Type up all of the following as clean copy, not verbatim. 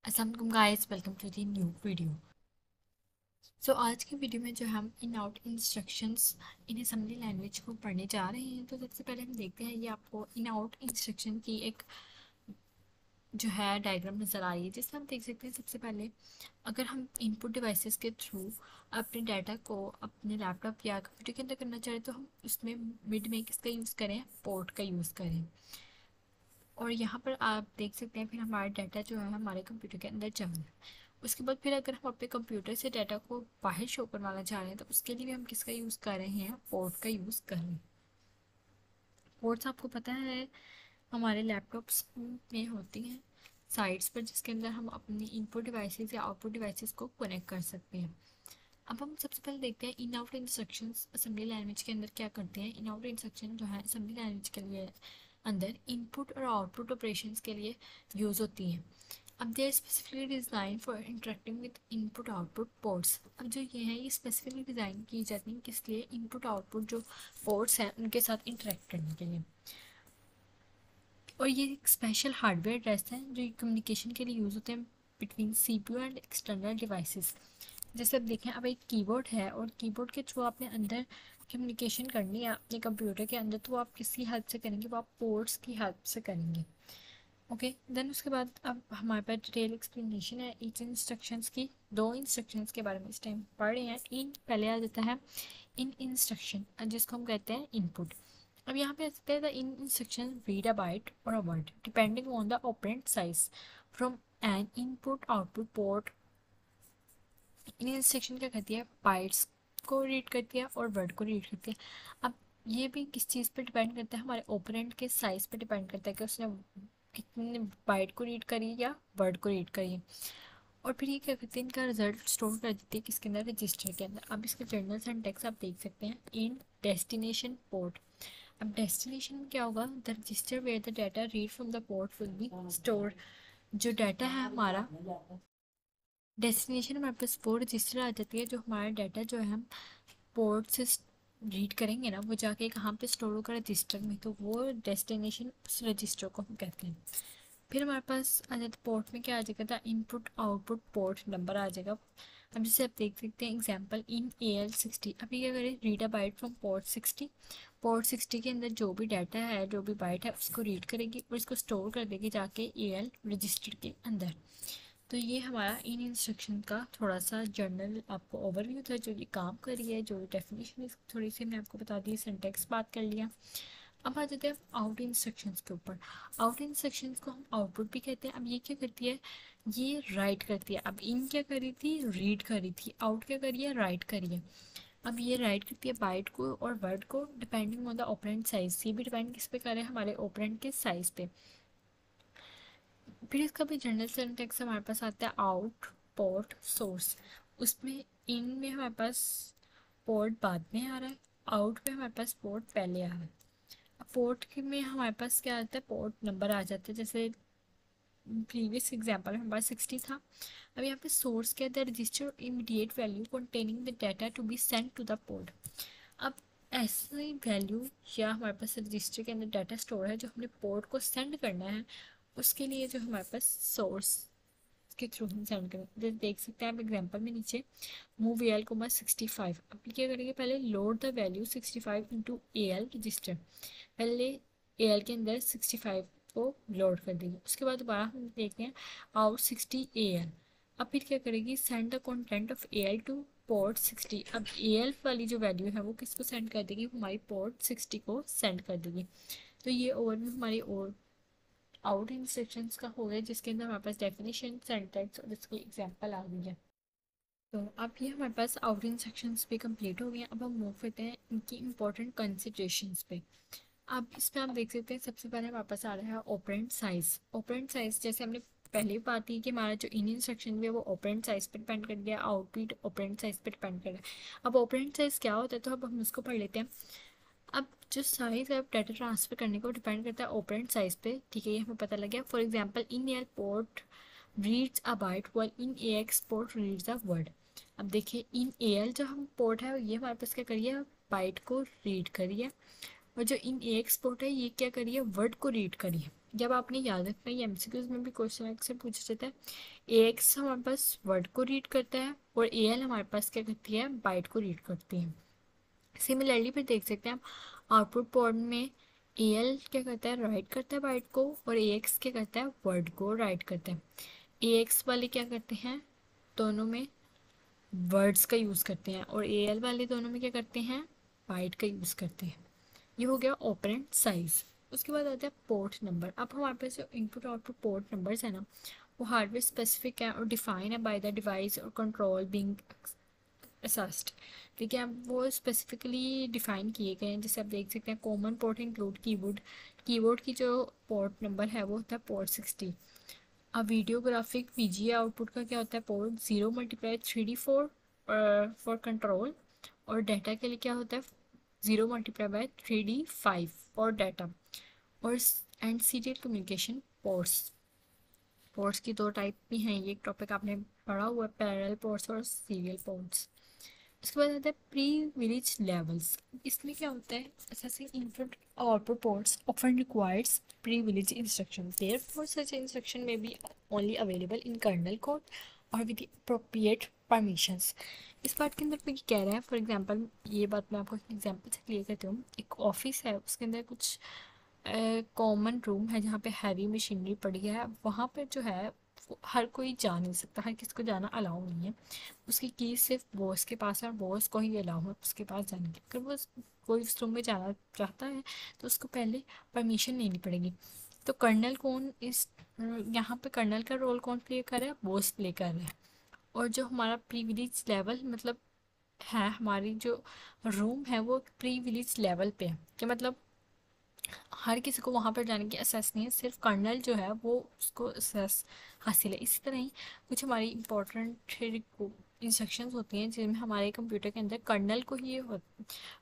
अस्सलाम वालेकुम guys, welcome to the new video. आज की वीडियो में जो हम in out instructions in assembly language को पढ़ने जा रहे हैं। तो सबसे पहले हम देखते हैं, ये आपको इन आउट इंस्ट्रक्शन की एक जो है डायग्राम नज़र आ रही है, जिसमें हम देख सकते हैं सबसे पहले अगर हम इनपुट डिवाइसेस के थ्रू अपने डाटा को अपने लैपटॉप या कंप्यूटर के अंदर करना चाहें तो हम उसमें मिड में किसका यूज़ करें, पोर्ट का यूज़ करें। और यहाँ पर आप देख सकते हैं फिर हमारा डाटा जो है हमारे कंप्यूटर के अंदर जा रहा है। उसके बाद फिर अगर हम अपने कंप्यूटर से डाटा को बाहर शो करवाना चाह रहे हैं तो उसके लिए भी हम किसका यूज़ कर रहे हैं, पोर्ट का यूज़ कर रहे हैं। पोर्ट्स आपको पता है हमारे लैपटॉप्स में होती हैं साइट्स पर, जिसके अंदर हम अपनी इनपुट डिवाइसेस या आउटपुट डिवाइसेस को कनेक्ट कर सकते हैं। अब हम सबसे पहले देखते हैं इन आउट इंस्ट्रक्शंस असेंबली लैंग्वेज के अंदर क्या करते हैं। इन आउट इंस्ट्रक्शन जो है असेंबली लैंग्वेज के लिए अंदर इनपुट और आउटपुट ऑपरेशंस के लिए यूज़ होती हैं। अब they are specifically design for interacting with input output ports. अब जो ये है ये स्पेसिफिकली डिज़ाइन की जाती हैं किस लिए, इनपुट आउटपुट जो पोर्ट्स हैं उनके साथ इंटरेक्ट करने के लिए। और ये एक स्पेशल हार्डवेयर एड्रेस है जो कम्युनिकेशन के लिए यूज़ होते हैं between CPU and external devices. जैसे अब देखें, अब एक कीबोर्ड है और कीबोर्ड के थ्रू आपने अंदर कम्युनिकेशन करनी है अपने कंप्यूटर के अंदर, तो आप किसकी हेल्प से करेंगे, वो आप पोर्ट्स की हेल्प से करेंगे। ओके, देन उसके बाद अब हमारे पास डिटेल एक्सप्लेनेशन है ईच इंस्ट्रक्शंस की। दो इंस्ट्रक्शंस के बारे में इस टाइम पढ़ रहे हैं। इन पहले आ जाता है इन इंस्ट्रक्शन, जिसको हम कहते हैं इनपुट। अब यहाँ पे आ सकता है the in instruction read a byte और a word depending on the operand size from an input output port. In instruction क्या करती है, बाइट्स को रीड करती है और वर्ड को रीड करती है। अब ये भी किस चीज़ पर डिपेंड करता है, हमारे ओपरेंट के साइज़ पर डिपेंड करता है कि उसने कितने बाइट को रीड करी या वर्ड को रीड करी। और फिर ये क्या करते हैं, इनका रिजल्ट स्टोर कर देती है किसके अंदर, रजिस्टर के अंदर। अब इसके जर्नल सिंटैक्स आप देख सकते हैं इन डेस्टिनेशन पोर्ट। अब डेस्टिनेशन में क्या होगा, the register where the data read from the port will be store. जो डाटा है हमारा डेस्टिनेशन, हमारे पास वो रजिस्टर आ जाती है जो हमारा डाटा जो है हम पोर्ट से रीड करेंगे ना, वो जाके कहाँ पे स्टोर होगा, रजिस्टर में। तो वो डेस्टिनेशन उस रजिस्टर को हम कहते हैं। फिर हमारे पास आ जाता पोर्ट में क्या आ जाएगा, था इनपुट आउटपुट पोर्ट नंबर आ जाएगा। अब जैसे आप देख सकते हैं एग्जांपल इन AL60। अभी क्या करें, read a byte from port 60। Port 60 के अंदर जो भी डाटा है, जो भी बाइट है, उसको रीड करेगी और इसको स्टोर कर देगी जाके AL रजिस्टर के अंदर। तो ये हमारा इन इंस्ट्रक्शन का थोड़ा सा जर्नल आपको ओवरव्यू था, जो ये काम कर रही है, जो डेफिनेशन थोड़ी सी मैंने आपको बता दी, सिंटेक्स बात कर लिया। अब आ जाते हैं आउट इंस्ट्रक्शंस के ऊपर। आउट इंस्ट्रक्शंस को हम आउटपुट भी कहते हैं। अब ये क्या करती है, ये राइट करती है। अब इन क्या करी थी, रीड करी थी। आउट क्या करिए, राइट करिए। अब ये राइट करती है बाइट को और वर्ड को depending on the operand size. ये भी डिपेंड किस पे करे, हमारे ऑपरेंट के साइज पे। फिर इसका भी जनरल सिंटैक्स हमारे पास आता है आउट पोर्ट सोर्स। उसमें इन में हमारे पास पोर्ट बाद में आ रहा है, आउट में हमारे पास पोर्ट पहले आ रहा है। अब पोर्ट के में हमारे पास क्या आता है, पोर्ट नंबर आ जाता है। जैसे प्रीवियस एग्जांपल में हमारे पास 60 था। अब यहाँ पे सोर्स क्या था, register immediate value containing the data to be send to the port. अब ऐसी वैल्यू या हमारे पास रजिस्टर के अंदर डाटा स्टोर है जो हमने पोर्ट को सेंड करना है, उसके लिए जो हमारे पास सोर्स के थ्रू हम सेंड करें। जैसे देख सकते हैं आप एग्जांपल में नीचे मूव AL, 65। अब क्या करेंगे, पहले load the value 65 into AL register. पहले AL के अंदर 65 को लोड कर देंगे। उसके बाद दोबारा हम देखते हैं आउट 60 AL। अब फिर क्या करेगी, send the content of AL two port 60। अब AL वाली जो वैल्यू है वो किसको सेंड कर देगी, हमारी पोर्ट 60 को सेंड कर देगी। तो ये ओवरव्यू हमारी और आउट इंस्ट्रक्शंस का हो गया, जिसके अंदर हमारे पास डेफिनेशन, सिंटैक्स और इसकी एग्जांपल आ गई है। तो अब ये हमारे पास आउट इंस्ट्रक्शंस भी कंप्लीट हो गए हैं। अब हम मूव करते हैं इनकी इंपॉर्टेंट कंसिडरेशंस पे। अब इसमें आप देख सकते हैं सबसे पहले हमारे पास आ रहा है ऑपरेंट साइज। ऑपरेंट साइज जैसे हमने पहले भी बात की कि हमारा जो इन इंस्ट्रक्शन भी है वो ऑपरेंट साइज पर डिपेंड कर गया, आउटपुट ऑपरेंट साइज पर डिपेंड कर रहा है। अब ऑपरेंट साइज क्या होता है, तो अब हम उसको पढ़ लेते हैं। अब जो साइज है डाटा ट्रांसफर करने को डिपेंड करता है ऑपरेंट साइज पे, ठीक है, ये हमें पता लग गया। For example in air port reads a byte while in AX port reads a word. अब देखिए इन AL जो हम पोर्ट है ये हमारे पास क्या करिए, बाइट को रीड करिए, और जो इन AX पोर्ट है ये क्या करिए, वर्ड को रीड करिए। जब आपने याद रखना, ये एमसीक्यूज में भी क्वेश्चन अक्सर पूछा जाता है। ए एक्स हमारे पास वर्ड को रीड करता है और ए एल हमारे पास क्या करती है, बाइट को रीड करती है। सिमिलरली फिर देख सकते हैं हम आउटपुट पोर्ट में ए एल क्या करता है, राइट करता है बाइट को, और ए एक्स क्या करता है, वर्ड को राइट करता है। ए एक्स वाले क्या करते हैं, दोनों में वर्ड्स का यूज़ करते हैं, और ए एल वाले दोनों में क्या करते हैं, बाइट का यूज़ करते हैं। ये हो गया ऑपरेंड साइज। उसके बाद आता है पोर्ट नंबर। अब हमारे पास जो इनपुट आउटपुट पोर्ट नंबर्स है ना, वो हार्डवेयर स्पेसिफिक है और डिफाइन है बाय द डिवाइस और कंट्रोल बीइंग असेस्ड। ठीक है, अब वो स्पेसिफिकली डिफाइन किए गए हैं। जैसे आप देख सकते हैं, common port include keyboard. Keyboard की जो पोर्ट नंबर है वो होता है पोर्ट 60। अब वीडियो ग्राफिक वीजीए आउटपुट का क्या होता है, पोर्ट 0 × 3D 4 फॉर कंट्रोल। और डाटा के लिए क्या होता है, 0 × 3D 5 फॉर डाटा। और and serial communication ports. Ports की दो टाइप भी हैं, ये एक टॉपिक आपने पढ़ा हुआ है, पैरेलल पोर्ट्स और सीरियल पोर्ट्स। उसके बाद आता है प्रीविलेज लेवल्स। इसमें क्या होता है, accessing input output ports often requires privilege instruction, therefore such instruction may be only available in kernel code और विद अप्रोप्रिएट परमिशंस। इस पार्ट के अंदर कोई कह रहा है, फॉर एग्जांपल ये बात मैं आपको एग्जांपल से क्लियर करती हूँ। एक ऑफिस है, उसके अंदर कुछ कॉमन रूम है जहाँ पे हैवी मशीनरी पड़ी है। वहाँ पर जो है हर कोई जा नहीं सकता, हर किसी को जाना अलाउ नहीं है। उसकी की सिर्फ बॉस के पास है और बॉस को ही अलाउ है उसके पास जाने की। अगर वो कोई उस रूम में जाना चाहता है तो उसको पहले परमिशन लेनी पड़ेगी। तो कर्नल कौन इस यहाँ पे कर्नल का रोल कौन प्ले कर रहा है, बॉस प्ले कर रहा है। और जो हमारा प्रीविलेज लेवल मतलब है, हमारी जो रूम है वो प्रीविलेज लेवल पे है, कि मतलब हर किसी को वहाँ पर जाने की एसेस नहीं है, सिर्फ कर्नल जो है वो उसको एसेस हासिल है। इसी तरह ही कुछ हमारी इंपॉर्टेंट इंस्ट्रक्शंस होती हैं जिनमें हमारे कंप्यूटर के अंदर कर्नल को ही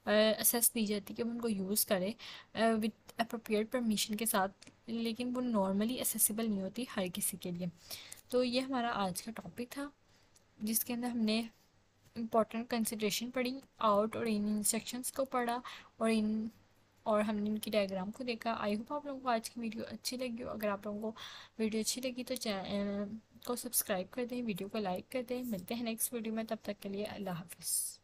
एसेस दी जाती है कि वो उनको यूज़ करे विद अप्रोप्रिएट परमिशन के साथ, लेकिन वो नॉर्मली एसेसिबल नहीं होती हर किसी के लिए। तो ये हमारा आज का टॉपिक था, जिसके अंदर हमने इम्पॉर्टेंट कंसिड्रेशन पढ़ी, आउट और इन इंस्ट्रक्शंस को पढ़ा, और इन और हमने इनकी डायग्राम को देखा। आई होप आप लोगों को आज की वीडियो अच्छी लगी हो। अगर आप लोगों को वीडियो अच्छी लगी तो चैनल को सब्सक्राइब कर दें, वीडियो को लाइक कर दें। मिलते हैं नेक्स्ट वीडियो में, तब तक के लिए अल्लाह हाफिज़।